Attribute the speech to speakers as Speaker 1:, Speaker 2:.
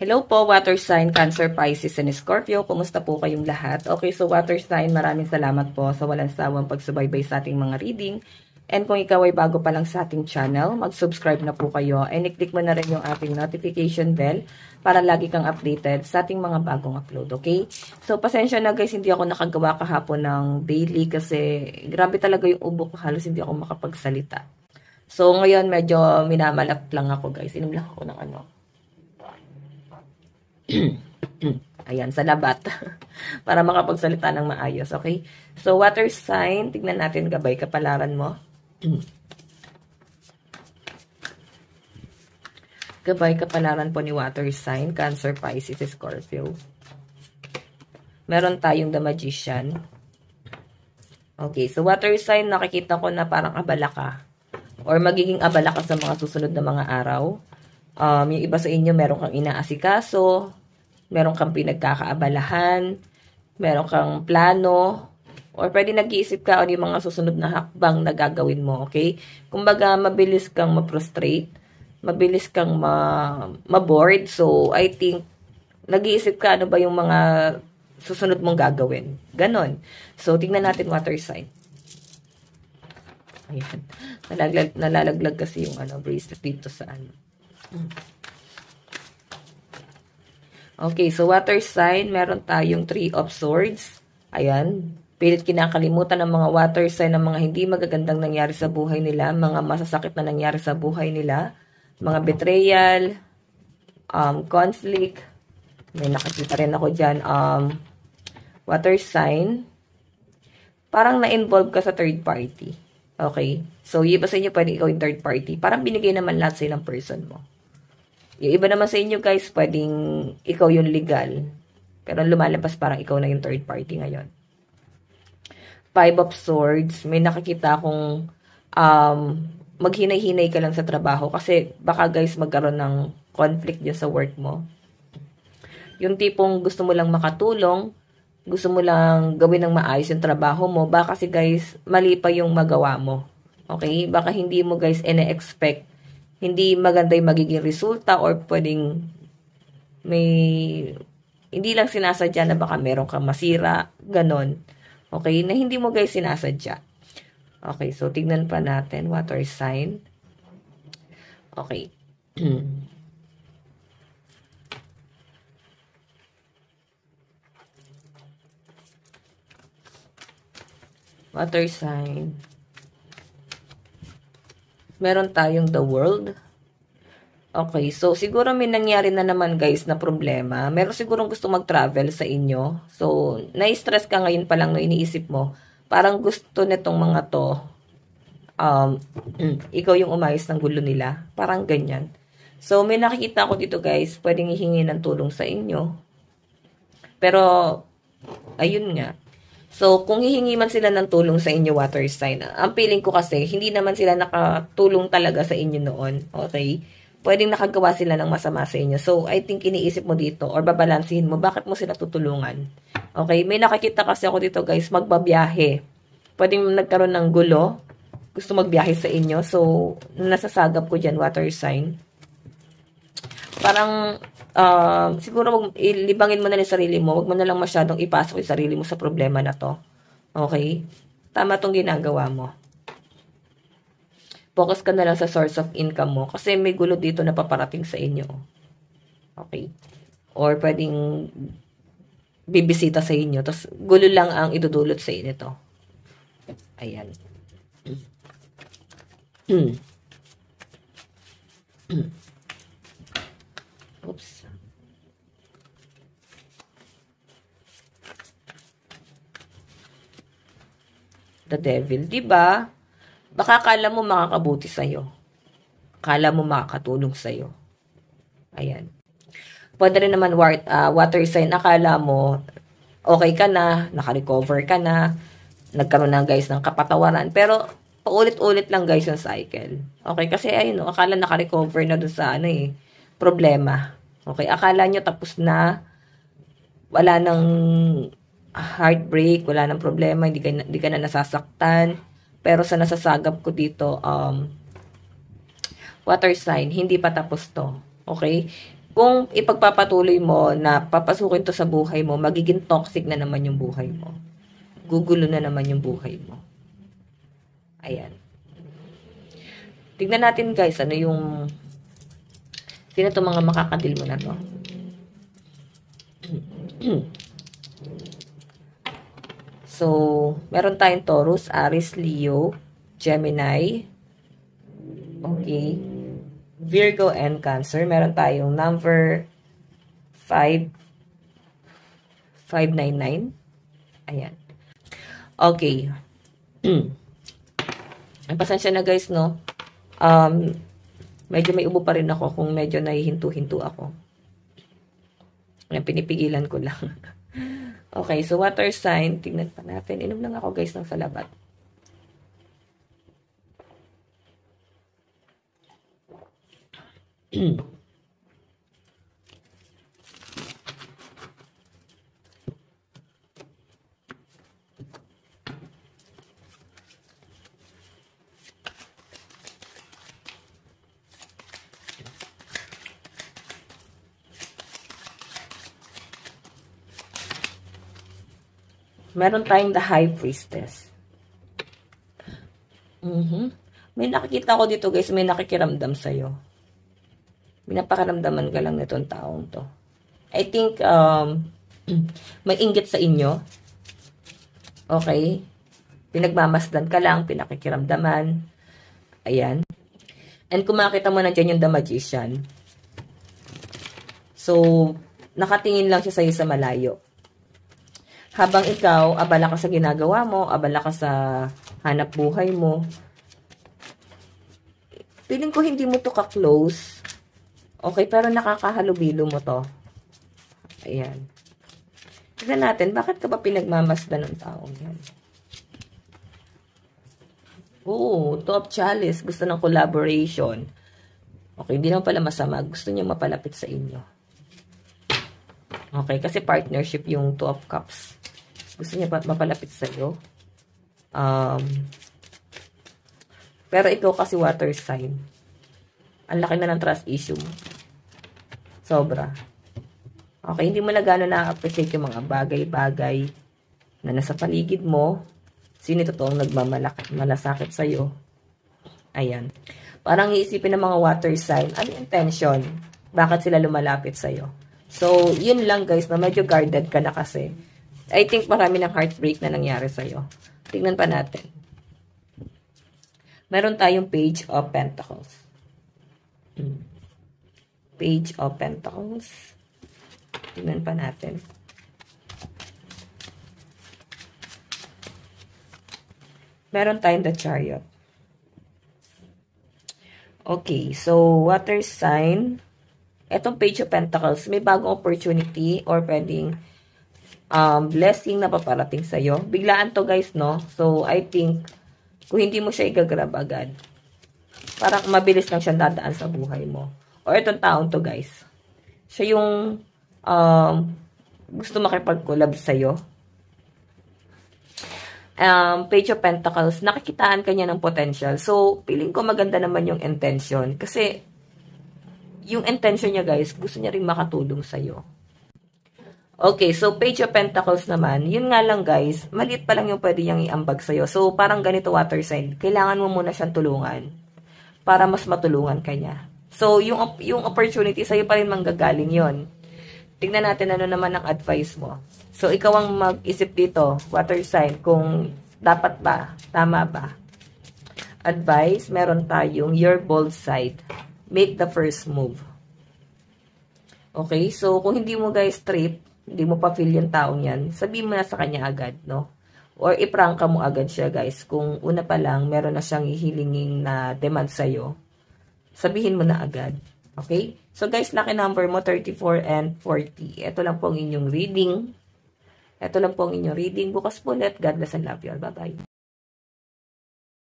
Speaker 1: Hello po, water sign, Cancer, Pisces, and Scorpio. Kumusta po kayong lahat? Okay, so water sign, maraming salamat po sa walang sawang pagsubaybay sa ating mga reading. And kung ikaw ay bago pa lang sa ating channel, mag-subscribe na po kayo. And i-click mo na rin yung ating notification bell para lagi kang updated sa ating mga bagong upload, okay? So, pasensya na guys, hindi ako nakagawa kahapon ng daily kasi grabe talaga yung ubo ko. Halos hindi ako makapagsalita. So, ngayon medyo minamalak lang ako guys. Inom lang ako ng ano. Ayan, sa labat. Para makapagsalita ng maayos, okay? So, water sign. Tignan natin, gabay kapalaran mo. Gabay kapalaran po ni water sign, Cancer, Pisces, Scorpio. Meron tayong The Magician. Okay, so water sign, nakikita ko na parang abala ka. Or magiging abala ka sa mga susunod na mga araw. Yung iba sa inyo, meron kang inaasikaso, meron kang pinagkakaabalahan, meron kang plano, or pwede nag-iisip ka ano yung mga susunod na hakbang na gagawin mo, okay? Kumbaga, mabilis kang ma-frustrate, mabilis kang ma-bored, so I think, nag-iisip ka ano ba yung mga susunod mong gagawin. Ganon. So, tingnan natin water sign. Ayan. Nalalaglag kasi yung bracelet dito sa ano. Okay, so water sign, meron tayong 3 of Swords. Ayan, pilit kinakalimutan ng mga water sign ng mga hindi magagandang nangyari sa buhay nila, mga masasakit na nangyari sa buhay nila, mga betrayal, conflict. May nakakita rin ako dyan, water sign. Parang na-involve ka sa third party. Okay, so yung iba sa inyo pwede ikaw yung third party. Parang binigay naman lahat sa'yo ng person mo. Yung iba naman sa inyo guys, pwedeng ikaw yung legal. Pero lumalabas parang ikaw na yung third party ngayon. 5 of Swords. May nakikita akong maghinay-hinay ka lang sa trabaho. Kasi baka guys magkaroon ng conflict dyan sa work mo. Yung tipong gusto mo lang makatulong, gusto mo lang gawin ng maayos yung trabaho mo. Baka kasi guys, mali pa yung magawa mo. Okay? Baka hindi mo guys ina-expect hindi maganda yung magiging resulta or pwedeng hindi lang sinasadya na baka meron kang masira, ganon. Okay, na hindi mo guys sinasadya. Okay, so tignan pa natin, water sign. Okay. Water sign. Meron tayong the World. Okay, so siguro may nangyari na naman guys na problema. Meron sigurong gusto mag-travel sa inyo. So, na-stress ka ngayon pa lang no iniisip mo. Parang gusto nitong mga to, ikaw yung umayos ng gulo nila. Parang ganyan. So, may nakikita ko dito guys, pwedeng hihingi ng tulong sa inyo. Pero, ayun nga. So, kung hihingi man sila ng tulong sa inyo, water sign, ang feeling ko kasi, hindi naman sila nakatulong talaga sa inyo noon. Okay? Pwedeng nakagawa sila ng masama sa inyo. So, I think iniisip mo dito, or babalansin mo, bakit mo sila tutulungan? Okay? May nakakita kasi ako dito, guys, magbabiyahe. Pwedeng nagkaroon ng gulo, gusto magbiyahe sa inyo. So, nasasagap ko dyan, water sign. Parang, siguro ilibangin mo na yung sarili mo. Huwag mo na lang masyadong ipasok yung sarili mo sa problema na to. Okay? Tama tong ginagawa mo. Focus ka na lang sa source of income mo. Kasi may gulo dito na paparating sa inyo. Okay? Or pwedeng bibisita sa inyo. Tapos gulo lang ang idudulot sa inyo to. Ayan. Oops. The Devil, diba? Baka akala mo makakabuti sa'yo. Akala mo makakatulong sa'yo. Ayan. Pwede rin naman water sign, akala mo okay ka na, naka-recover ka na, nagkaroon na guys ng kapatawaran. Pero, paulit-ulit lang guys yung cycle. Okay, kasi ayun, akala naka-recover na dun sa problema. Okay, akala nyo tapos na, wala nang heartbreak, wala nang problema, hindi ka na nasasaktan. Pero sa nasasagap ko dito, water sign, hindi pa tapos to. Okay? Kung ipagpapatuloy mo na papasukin to sa buhay mo, magiging toxic na naman yung buhay mo. Gugulo na naman yung buhay mo. Ayan. Tignan natin guys, ano yung sino to mga makakadil mo na to. So, meron tayong Taurus, Aries, Leo, Gemini, okay, Virgo, and Cancer. Meron tayong number 599. Ayan. Okay. Ang pasensya na guys, no? Medyo may ubo pa rin ako kung medyo nahihinto-hinto ako. Ayan, pinipigilan ko lang. Okay, so water sign. Tingnan pa natin. Inom lang ako guys ng salabat. Meron tayong the High Priestess. May nakikita ko dito guys, may nakikiramdam sa'yo. Pinapakaramdaman ka lang nitong taong to. I think, may inggit sa inyo. Okay? Pinagmamasdan ka lang, pinakikiramdaman. Ayan. And kung makita mo na dyan yung The Magician. So, nakatingin lang siya sa'yo sa malayo. Habang ikaw, abala ka sa ginagawa mo, abala ka sa hanap buhay mo. Feeling ko hindi mo to ka-close. Okay, pero nakakahalubilo mo to. Ayan. Tignan natin, bakit ka ba pinagmamasdan ng taong yan? Oo, top chalice. Gusto ng collaboration. Okay, hindi naman pala masama. Gusto niya mapalapit sa inyo. Okay, kasi partnership yung Two of Cups. Gusto niya mapalapit sa iyo. Pero ikaw kasi water sign. Ang laki na ng trust issue mo. Sobra. Okay, hindi mo na gano'n na-appreciate yung mga bagay-bagay na nasa paligid mo. Sino totoong nagmamalasakit sa'yo? Ayan. Parang iisipin ng mga water sign, ano intention? Bakit sila lumalapit sa'yo? So, yun lang guys, na medyo guarded ka na kasi. I think marami ng heartbreak na nangyari sa'yo. Tignan pa natin. Meron tayong Page of Pentacles. Page of Pentacles. Tignan pa natin. Meron tayong The Chariot. Okay, so water sign. Etong Page of Pentacles, may bagong opportunity or pwedeng blessing na paparating sa'yo. Biglaan to guys, no? So, I think, kung hindi mo siya igagrab agad, parang mabilis lang siya dadaan sa buhay mo. O itong taong to guys, siya yung gusto makipag-collab sa'yo. Page of Pentacles, nakikitaan ka niya ng potential. So, feeling ko maganda naman yung intention. Kasi, yung intention niya guys, gusto niya rin makatulong sa'yo. Okay, so Page of Pentacles naman, yun nga lang guys, maliit pa lang yung pwede niyang iambag sa'yo. So, parang ganito water sign, kailangan mo muna siyang tulungan para mas matulungan ka niya. So, yung opportunity sa'yo pa rin manggagaling yon. Tingnan natin ano naman ang advice mo. So, ikaw ang mag-isip dito, water sign, kung dapat ba, tama ba. Advice, meron tayong your bold side. Make the first move. Okay, so kung hindi mo guys trip, hindi mo pa feel yung taong yan, sabihin mo na sa kanya agad, no? Or iprangka mo agad siya, guys. Kung una pa lang, meron na siyang ihilinging na demand sa'yo, sabihin mo na agad. Okay? So, guys, lucky number mo, 34 and 40. Ito lang po ang inyong reading. Ito lang po ang inyong reading. Bukas po ulit. God bless and love you all. Bye-bye.